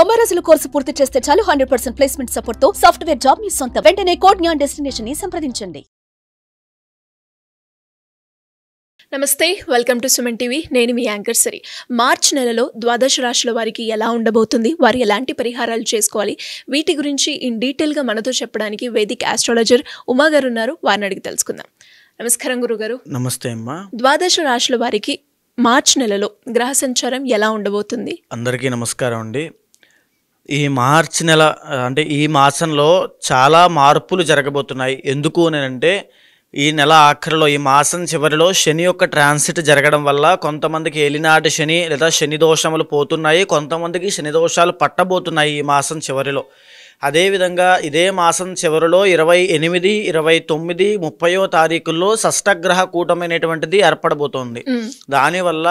90 రోజుల కోర్సు పూర్తి చేస్తే చాలు 100% ప్లేస్మెంట్ సపోర్ట్ తో సాఫ్ట్వేర్ జాబ్ మీ సొంతం. వెంటనే కోడ్ జ్ఞాన్ డెస్టినేషన్ ని సంప్రదించండి. నమస్తే, వెల్కమ్ టు సుమన్ టీవీ. నేను మీ యాంకర్ సరి. మార్చ్ నెలలో ద్వాదశ రాశుల వారికి ఎలా ఉండబోతుంది, వారు ఎలాంటి పరిహారాలు చేసుకోవాలి, వీటి గురించి ఇన్ డీటెయిల్గా మనతో చెప్పడానికి వేదిక్ ఆస్ట్రాలజర్ ఉమా గారు ఉన్నారు. వారిని అడిగి తెలుసుకుందాం. నమస్కారం గురుగారు. నమస్తే అమ్మా. ద్వాదశ రాశుల వారికి మార్చ్ నెలలో గ్రహ సంచారం ఎలా ఉండబోతుంది? అందరికీ నమస్కారం అండి. ఈ మార్చ్ నెల అంటే ఈ మాసంలో చాలా మార్పులు జరగబోతున్నాయి. ఎందుకు అంటే ఈ నెల ఆఖరిలో, ఈ మాసం చివరిలో శని యొక్క ట్రాన్సిట్ జరగడం వల్ల కొంతమందికి ఏలినాటి శని లేదా శని దోషములు పోతున్నాయి, కొంతమందికి శని దోషాలు పట్టబోతున్నాయి ఈ మాసం చివరిలో. అదేవిధంగా ఇదే మాసం చివరిలో 28, 29, 30వ తారీఖుల్లో షష్టగ్రహ కూటమైనటువంటిది ఏర్పడబోతోంది. దానివల్ల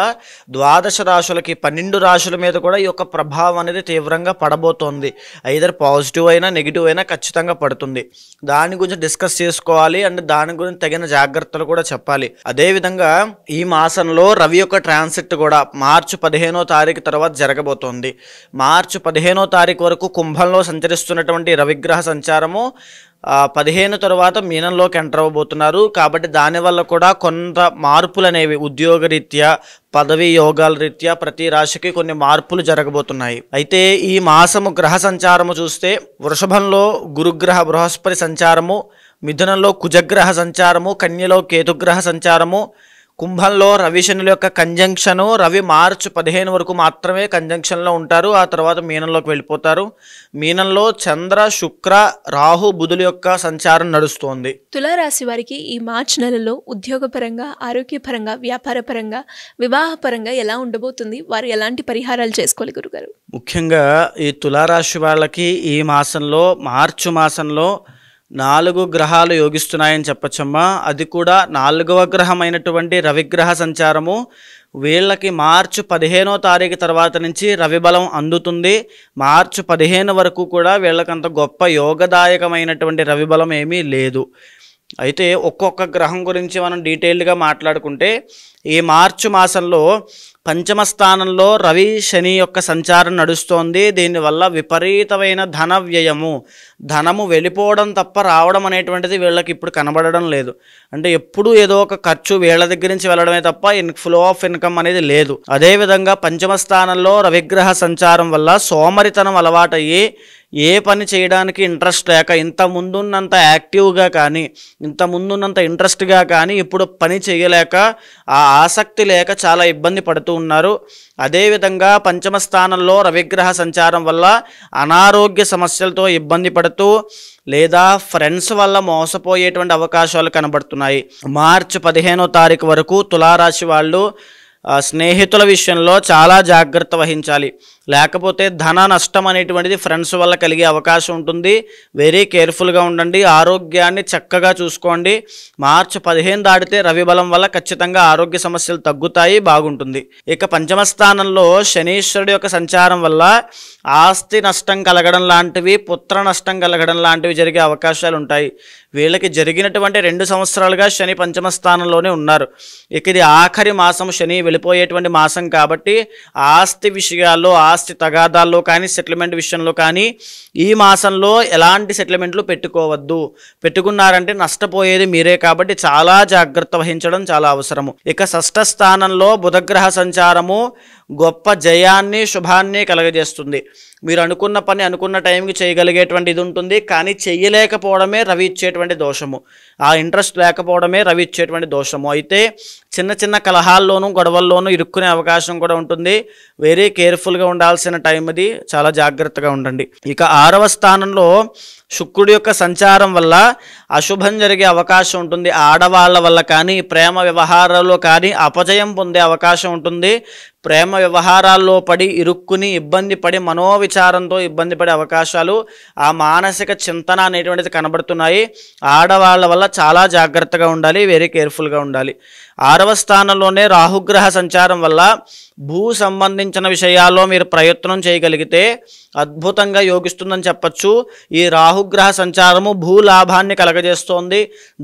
ద్వాదశ రాశులకి 12 రాశుల మీద కూడా ఈ యొక్క ప్రభావం అనేది తీవ్రంగా పడబోతోంది. ఐదర్ పాజిటివ్ అయినా నెగిటివ్ అయినా ఖచ్చితంగా పడుతుంది. దాని గురించి డిస్కస్ చేసుకోవాలి అండ్ దాని గురించి తగిన జాగ్రత్తలు కూడా చెప్పాలి. అదేవిధంగా ఈ మాసంలో రవి యొక్క ట్రాన్సిట్ కూడా మార్చి 15వ తారీఖు తర్వాత జరగబోతోంది. మార్చి 15వ తారీఖు వరకు కుంభంలో సంచరిస్తున్న రవిగ్రహ సంచారము 15 తర్వాత మీనంలోకి ఎంటర్ అవ్వబోతున్నారు. కాబట్టి దానివల్ల కూడా కొంత మార్పులు అనేవి ఉద్యోగ రీత్యా, పదవి యోగాల రీత్యా ప్రతి రాశికి కొన్ని మార్పులు జరగబోతున్నాయి. అయితే ఈ మాసము గ్రహ సంచారము చూస్తే వృషభంలో గురుగ్రహ బృహస్పతి సంచారము, మిథునంలో కుజగ్రహ సంచారము, కన్యలో కేతుగ్రహ సంచారము, కుంభంలో రవి శనుల యొక్క కంజంక్షను. రవి మార్చి 15 వరకు మాత్రమే కంజంక్షన్లో ఉంటారు, ఆ తర్వాత మీనంలోకి వెళ్ళిపోతారు. మీనంలో చంద్ర, శుక్ర, రాహు, బుధుల యొక్క సంచారం నడుస్తోంది. తులారాశి వారికి ఈ మార్చ్ నెలలో ఉద్యోగపరంగా, ఆరోగ్యపరంగా, వ్యాపారపరంగా, వివాహపరంగా ఎలా ఉండబోతుంది, వారు ఎలాంటి పరిహారాలు చేసుకోవాలి గురుగారు? ముఖ్యంగా ఈ తులారాశి వాళ్ళకి ఈ మాసంలో, మార్చి మాసంలో 4 గ్రహాలు యోగిస్తున్నాయని చెప్పచ్చమ్మా. అది కూడా 4వ గ్రహమైనటువంటి రవిగ్రహ సంచారము వీళ్ళకి మార్చి 15వ తారీఖు తర్వాత నుంచి రవి బలం అందుతుంది. మార్చి 15 వరకు కూడా వీళ్ళకంత గొప్ప యోగదాయకమైనటువంటి రవి బలం ఏమీ లేదు. అయితే ఒక్కొక్క గ్రహం గురించి మనం డీటెయిల్డ్గా మాట్లాడుకుంటే ఈ మార్చి మాసంలో పంచమ స్థానంలో రవి శని యొక్క సంచారం నడుస్తోంది. దీనివల్ల విపరీతమైన ధన వ్యయము, ధనము వెళ్ళిపోవడం తప్ప రావడం అనేటువంటిది వీళ్ళకి ఇప్పుడు కనబడడం లేదు. అంటే ఎప్పుడూ ఏదో ఒక ఖర్చు వీళ్ళ దగ్గర నుంచి వెళ్ళడమే తప్ప ఫ్లో ఆఫ్ ఇన్కమ్ అనేది లేదు. అదేవిధంగా పంచమ స్థానంలో రవిగ్రహ సంచారం వల్ల సోమరితనం అలవాటయ్యి ఏ పని చేయడానికి ఇంట్రెస్ట్ లేక, ఇంత ముందున్నంత యాక్టివ్గా కానీ, ఇంత ముందున్నంత ఇంట్రెస్ట్గా కానీ ఇప్పుడు పని చేయలేక, ఆ ఆసక్తి లేక చాలా ఇబ్బంది పడుతూ ఉన్నారు. అదేవిధంగా పంచమ స్థానంలో రవిగ్రహ సంచారం వల్ల అనారోగ్య సమస్యలతో ఇబ్బంది పడుతూ లేదా ఫ్రెండ్స్ వల్ల మోసపోయేటువంటి అవకాశాలు కనబడుతున్నాయి. మార్చి 15వ తారీఖు వరకు తులారాశి వాళ్ళు స్నేహితుల విషయంలో చాలా జాగ్రత్త వహించాలి. లేకపోతే ధన నష్టం అనేటువంటిది ఫ్రెండ్స్ వల్ల కలిగే అవకాశం ఉంటుంది. వెరీ కేర్ఫుల్గా ఉండండి. ఆరోగ్యాన్ని చక్కగా చూసుకోండి. మార్చి 15 దాటితే రవి బలం వల్ల ఖచ్చితంగా ఆరోగ్య సమస్యలు తగ్గుతాయి, బాగుంటుంది. ఇక పంచమ స్థానంలో శనీశ్వరుడు యొక్క సంచారం వల్ల ఆస్తి నష్టం కలగడం లాంటివి, పుత్ర నష్టం కలగడం లాంటివి జరిగే అవకాశాలు ఉంటాయి. వీళ్ళకి జరిగినటువంటి 2 సంవత్సరాలుగా శని పంచమ స్థానంలోనే ఉన్నారు. ఇక ఇది ఆఖరి మాసం, శని వెళ్ళిపోయేటువంటి మాసం కాబట్టి ఆస్తి విషయాల్లో, ఆస్తి తగాదాల్లో కానీ, సెటిల్మెంట్ విషయంలో కానీ ఈ మాసంలో ఎలాంటి సెటిల్మెంట్లు పెట్టుకోవద్దు. పెట్టుకున్నారంటే నష్టపోయేది మీరే కాబట్టి చాలా జాగ్రత్త వహించడం చాలా అవసరము. ఇక షష్ఠ స్థానంలో బుధగ్రహ సంచారము గొప్ప జయాన్ని, శుభాన్ని కలగజేస్తుంది. మీరు అనుకున్న పని అనుకున్న టైంకి చేయగలిగేటువంటి ఇది ఉంటుంది, కానీ చెయ్యలేకపోవడమే రవి ఇచ్చేటువంటి దోషము. ఆ ఇంట్రెస్ట్ లేకపోవడమే రవి ఇచ్చేటువంటి దోషము. అయితే చిన్న చిన్న కలహాల్లోనూ, గొడవల్లోనూ ఇరుక్కునే అవకాశం కూడా ఉంటుంది. వెరీ కేర్ఫుల్గా ఉండాల్సిన టైం అది, చాలా జాగ్రత్తగా ఉండండి. ఇక 6వ స్థానంలో శుక్రుడి యొక్క సంచారం వల్ల అశుభం జరిగే అవకాశం ఉంటుంది. ఆడవాళ్ళ వల్ల కానీ, ప్రేమ వ్యవహారాల్లో కానీ అపజయం పొందే అవకాశం ఉంటుంది. ప్రేమ వ్యవహారాల్లో పడి ఇరుక్కుని ఇబ్బంది పడి మనోవిచారంతో ఇబ్బంది పడే అవకాశాలు, ఆ మానసిక చింతన అనేటువంటిది కనబడుతున్నాయి. ఆడవాళ్ళ వల్ల చాలా జాగ్రత్తగా ఉండాలి, వెరీ కేర్ఫుల్గా ఉండాలి. 6వ స్థానంలోనే రాహుగ్రహ సంచారం వల్ల భూ సంబంధించిన విషయాల్లో మీరు ప్రయత్నం చేయగలిగితే అద్భుతంగా యోగిస్తుందని చెప్పచ్చు. ఈ రాహుగ్రహ సంచారము భూ లాభాన్ని కలగజేస్తోంది,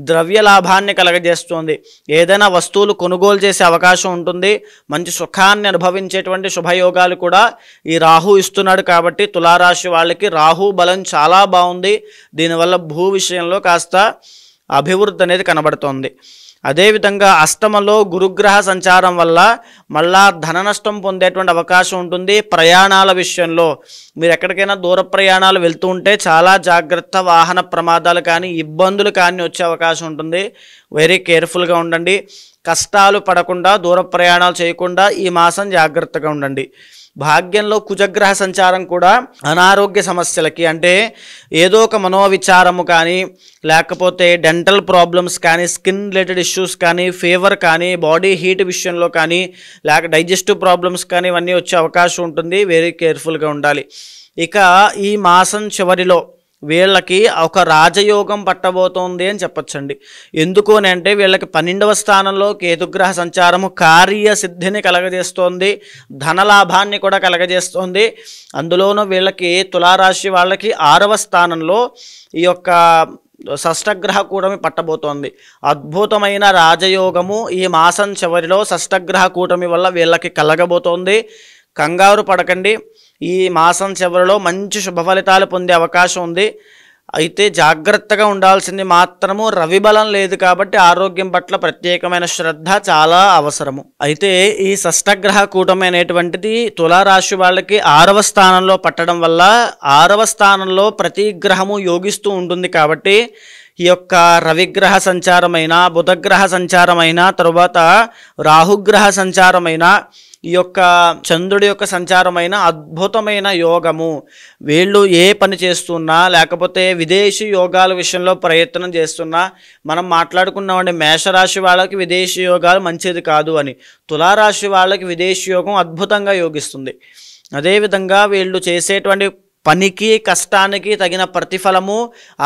ద్రవ్య లాభాన్ని కలగజేస్తోంది. ఏదైనా వస్తువులు కొనుగోలు చేసే అవకాశం ఉంటుంది. మంచి సుఖాన్ని అనుభవించేటువంటి శుభయోగాలు కూడా ఈ రాహు ఇస్తున్నాడు. కాబట్టి తులారాశి వాళ్ళకి రాహు బలం చాలా బాగుంది. దీనివల్ల భూ విషయంలో కాస్త అభివృద్ధి అనేది కనబడుతోంది. అదేవిధంగా అష్టమంలో గురుగ్రహ సంచారం వల్ల మళ్ళా ధన నష్టం పొందేటువంటి అవకాశం ఉంటుంది. ప్రయాణాల విషయంలో మీరు ఎక్కడికైనా దూర ప్రయాణాలు వెళ్తూ ఉంటే చాలా జాగ్రత్త, వాహన ప్రమాదాలు కానీ ఇబ్బందులు కానీ వచ్చే అవకాశం ఉంటుంది. వెరీ కేర్ఫుల్గా ఉండండి. కష్టాలు పడకుండా దూర ప్రయాణాలు చేయకుండా ఈ మాసం జాగ్రత్తగా ఉండండి. భాగ్యంలో కుజగ్రహ సంచారం కూడా అనారోగ్య సమస్యలకి, అంటే ఏదో ఒక మనోవిచారము కానీ, లేకపోతే డెంటల్ ప్రాబ్లమ్స్ కానీ, స్కిన్ రిలేటెడ్ ఇష్యూస్ కానీ, ఫీవర్ కానీ, బాడీ హీట్ విషయంలో కానీ, లేక డైజెస్టివ్ ప్రాబ్లమ్స్ కానీ ఇవన్నీ వచ్చే అవకాశం ఉంటుంది. వెరీ కేర్ఫుల్గా ఉండాలి. ఇక ఈ మాసం చివరిలో వీళ్ళకి ఒక రాజయోగం పట్టబోతోంది అని చెప్పచ్చండి. ఎందుకు అని అంటే వీళ్ళకి 12వ స్థానంలో కేతుగ్రహ సంచారము కార్యసిద్ధిని కలగజేస్తోంది, ధనలాభాన్ని కూడా కలగజేస్తోంది. అందులోనూ వీళ్ళకి తులారాశి వాళ్ళకి 6వ స్థానంలో ఈ యొక్క షష్టగ్రహ కూటమి పట్టబోతోంది. అద్భుతమైన రాజయోగము ఈ మాసం చివరిలో షష్టగ్రహ కూటమి వల్ల వీళ్ళకి కలగబోతోంది. కంగారు పడకండి. ఈ మాసం చివరిలో మంచి శుభ ఫలితాలు పొందే అవకాశం ఉంది. అయితే జాగ్రత్తగా ఉండాల్సింది మాత్రము రవి బలం లేదు కాబట్టి ఆరోగ్యం పట్ల ప్రత్యేకమైన శ్రద్ధ చాలా అవసరము. అయితే ఈ షష్టగ్రహ కూటమి అనేటువంటిది తులారాశి వాళ్ళకి 6వ స్థానంలో పట్టడం వల్ల 6వ స్థానంలో ప్రతి గ్రహము యోగిస్తూ ఉంటుంది. కాబట్టి ఈ యొక్క రవిగ్రహ సంచారమైన, బుధగ్రహ సంచారమైన, తరువాత రాహుగ్రహ సంచారమైన, ఈ యొక్క చంద్రుడి యొక్క సంచారమైన అద్భుతమైన యోగము. వీళ్ళు ఏ పని చేస్తున్నా, లేకపోతే విదేశీ యోగాల విషయంలో ప్రయత్నం చేస్తున్నా, మనం మాట్లాడుకున్నామండి మేషరాశి వాళ్ళకి విదేశీ యోగాలు మంచిది కాదు అని. తులారాశి వాళ్ళకి విదేశీ యోగం అద్భుతంగా యోగిస్తుంది. అదేవిధంగా వీళ్ళు చేసేటువంటి పనికి, కష్టానికి తగిన ప్రతిఫలము,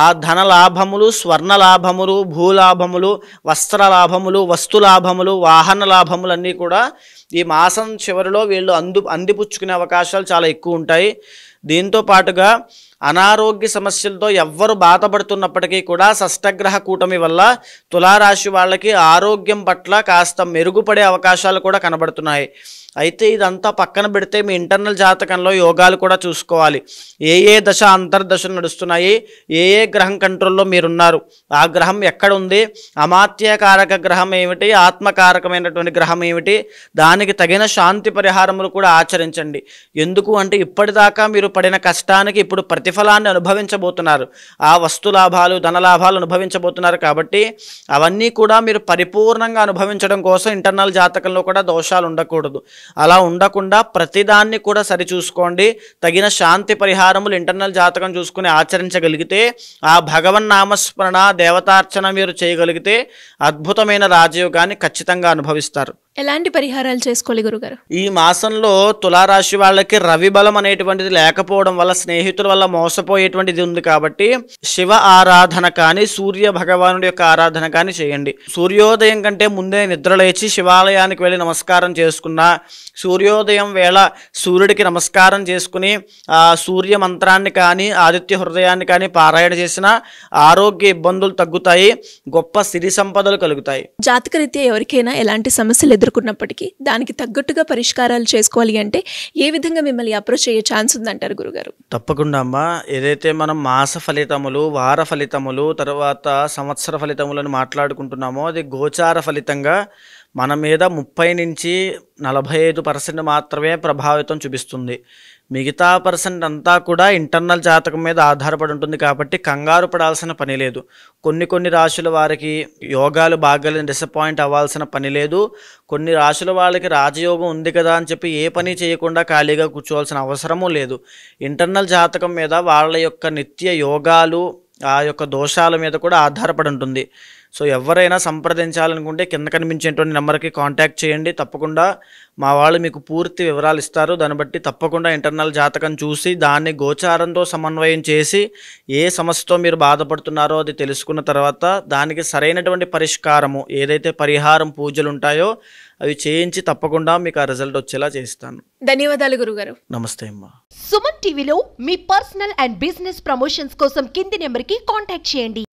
ఆ ధన లాభములు, స్వర్ణ లాభములు, భూలాభములు, వస్త్ర లాభములు, వస్తు లాభములు, వాహన లాభములు అన్నీ కూడా ఈ మాసం చివరిలో వీళ్ళు అందిపుచ్చుకునే అవకాశాలు చాలా ఎక్కువ ఉంటాయి. దీంతో పాటుగా అనారోగ్య సమస్యలతో ఎవ్వరు బాధపడుతున్నప్పటికీ కూడా షష్టగ్రహ కూటమి వల్ల తులారాశి వాళ్ళకి ఆరోగ్యం పట్ల కాస్త మెరుగుపడే అవకాశాలు కూడా కనబడుతున్నాయి. అయితే ఇదంతా పక్కన పెడితే మీ ఇంటర్నల్ జాతకంలో యోగాలు కూడా చూసుకోవాలి. ఏ ఏ దశ అంతర్దశలు నడుస్తున్నాయి, ఏ ఏ గ్రహం కంట్రోల్లో మీరున్నారు, ఆ గ్రహం ఎక్కడ ఉంది, అమాత్యకారక గ్రహం ఏమిటి, ఆత్మకారకమైనటువంటి గ్రహం ఏమిటి, దానికి తగిన శాంతి పరిహారములు కూడా ఆచరించండి. ఎందుకు అంటే ఇప్పటిదాకా మీరు పడిన కష్టానికి ఇప్పుడు ప్రతిఫలాన్ని అనుభవించబోతున్నారు. ఆ వస్తు లాభాలు, ధనలాభాలు అనుభవించబోతున్నారు. కాబట్టి అవన్నీ కూడా మీరు పరిపూర్ణంగా అనుభవించడం కోసం ఇంటర్నల్ జాతకంలో కూడా దోషాలు ఉండకూడదు. అలా ఉండకుండా ప్రతిదాన్ని కూడా సరిచూసుకోండి. తగిన శాంతి పరిహారములు ఇంటర్నల్ జాతకం చూసుకుని ఆచరించగలిగితే, ఆ భగవన్నామస్మరణ, దేవతార్చన మీరు చేయగలిగితే అద్భుతమైన రాజయోగాన్ని ఖచ్చితంగా అనుభవిస్తారు. ఎలాంటి పరిహారాలు చేసుకోవాలి గురుగారు? ఈ మాసంలో తులారాశి వాళ్ళకి రవి బలం అనేటువంటిది లేకపోవడం వల్ల, స్నేహితుల వల్ల మోసపోయేటువంటిది ఉంది. కాబట్టి శివ ఆరాధన కానీ, సూర్య భగవానుడి యొక్క ఆరాధన కానీ చేయండి. సూర్యోదయం కంటే ముందే నిద్రలేచి శివాలయానికి వెళ్ళి నమస్కారం చేసుకున్నా, సూర్యోదయం వేళ సూర్యుడికి నమస్కారం చేసుకుని ఆ సూర్య మంత్రాన్ని కానీ, ఆదిత్య హృదయాన్ని కానీ పారాయణ చేసినా ఆరోగ్య ఇబ్బందులు తగ్గుతాయి, గొప్ప సిరి సంపదలు కలుగుతాయి. జాతకరీత్యా ఎవరికైనా ఎలాంటి సమస్యలు ఎదుర్కొన్నప్పటికీ దానికి తగ్గట్టుగా పరిష్కారాలు చేసుకోవాలి అంటే ఏ విధంగా మిమ్మల్ని అప్రోచ్ అయ్యే ఛాన్స్ ఉందంటారు గురుగారు? తప్పకుండా అమ్మా. ఏదైతే మనం మాస ఫలితములు, వార ఫలితములు, తర్వాత సంవత్సర ఫలితములను మాట్లాడుకుంటున్నామో అది గోచార ఫలితంగా మన మీద 30 నుంచి 45% మాత్రమే ప్రభావితం చూపిస్తుంది. మిగతా % అంతా కూడా ఇంటర్నల్ జాతకం మీద ఆధారపడి ఉంటుంది. కాబట్టి కంగారు పడాల్సిన పని లేదు. కొన్ని రాశుల వారికి యోగాలు బాగాలేని డిసప్పాయింట్ అవ్వాల్సిన పని లేదు. కొన్ని రాశుల వాళ్ళకి రాజయోగం ఉంది కదా అని చెప్పి ఏ పని చేయకుండా ఖాళీగా కూర్చోవాల్సిన అవసరమూ లేదు. ఇంటర్నల్ జాతకం మీద వాళ్ళ యొక్క నిత్య యోగాలు, ఆ యొక్క దోషాల మీద కూడా ఆధారపడి ఉంటుంది. సో ఎవరైనా సంప్రదించాలనుకుంటే కింద కనిపించేటువంటి నెంబర్కి కాంటాక్ట్ చేయండి. తప్పకుండా మా వాళ్ళు మీకు పూర్తి వివరాలు ఇస్తారు. దాన్ని బట్టి తప్పకుండా ఇంటర్నల్ జాతకం చూసి దాన్ని గోచారంతో సమన్వయం చేసి ఏ సమస్యతో మీరు బాధపడుతున్నారో అది తెలుసుకున్న తర్వాత దానికి సరైనటువంటి పరిష్కారము ఏదైతే పరిహారం పూజలు ఉంటాయో అవి చేయించి తప్పకుండా మీకు ఆ రిజల్ట్ వచ్చేలా చేస్తాను. ధన్యవాదాలు గురుగారు. నమస్తే అమ్మా. సుమన్ టీవీలో మీ పర్సనల్ అండ్ బిజినెస్ ప్రమోషన్స్ కోసం కింది నెంబర్కి కాంటాక్ట్ చేయండి.